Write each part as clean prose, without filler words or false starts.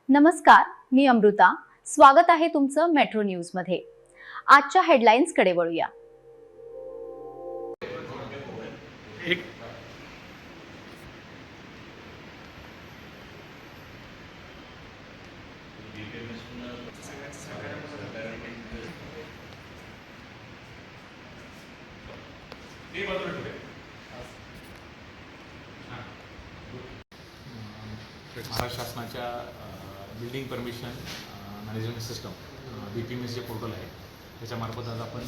नमस्कार, मी अमृता. स्वागत आहे तुमचं मेट्रो न्यूज मध्ये. आजच्या हेडलाईन्स कडे वळूया. एक महाराष्ट्र शासनाच्या building permission management system BPMS जे पोर्टल आहे त्याच्यामार्फत आज आपण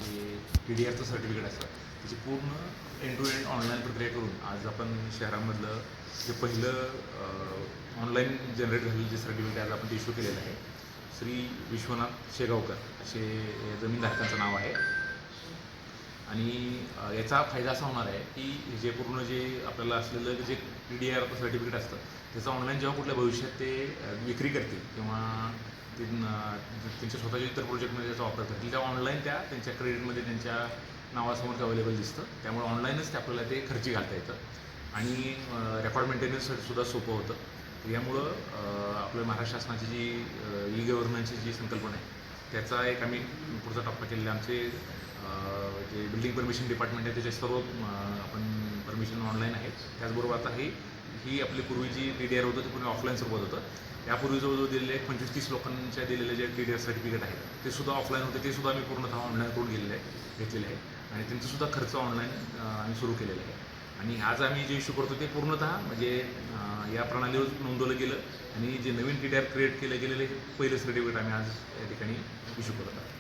जे PDRचं सर्टिफिकेट असतं त्याची पूर्ण एंड टू एंड ऑनलाईन प्रक्रिया करून आज आपण शहरामधलं जे पहिलं ऑनलाईन जनरेट झालेलं जे सर्टिफिकेट आज आपण ते इश्यू केलेलं आहे. श्री विश्वनाथ शेगावकर असे जमीनधारकांचं नाव आहे. आणि याचा फायदा असा होणार आहे की जे पूर्ण जे आपल्याला असलेलं जे PDR सर्टिफिकेट असतं त्याचं ऑनलाईन जेव्हा कुठल्या भविष्यात ते विक्री करतील किंवा ते त्यांच्या स्वतःच्या इतर प्रोजेक्टमध्ये त्याचा वापर करतील तेव्हा ऑनलाईन त्यांच्या क्रेडिटमध्ये त्यांच्या नावासमोर ते अवेलेबल दिसतं. त्यामुळे ऑनलाईनच ते आपल्याला ते खर्ची घालता येतं आणि रेकॉर्ड मेंटेनन्ससाठी सुद्धा सोपं होतं. यामुळं आपल्या महाराष्ट्र शासनाची जी गव्हर्नन्सची जी संकल्पना आहे त्याचा एक आम्ही पुढचा टप्पा केलेला. आमचे जे बिल्डिंग परमिशन डिपार्टमेंट आहे त्याचे सर्व आपण परमिशन ऑनलाईन आहेत. त्याचबरोबर आता ही आपली पूर्वी जी DDR होतं ते पूर्ण ऑफलाईन स्वरूपात होतं. यापूर्वी जवळजवळ दिलेले 25-30 लोकांच्या दिलेले जे DDR सर्टिफिकेट आहेत ते सुद्धा ऑफलाईन होते. ते सुद्धा आम्ही पूर्णतः ऑनलाईन करून घेतलेले आहे आणि त्यांचासुद्धा खर्च ऑनलाईन आम्ही सुरू केलेला आहे. आणि आज आम्ही जे इश्यू करतो ते पूर्णतः म्हणजे या प्रणालीवर नोंदवलं गेलं आणि जे नवीन DDR क्रिएट केलं गेलेलं हे पहिलं सर्टिफिकेट आम्ही आज या ठिकाणी इश्यू करत आहोत.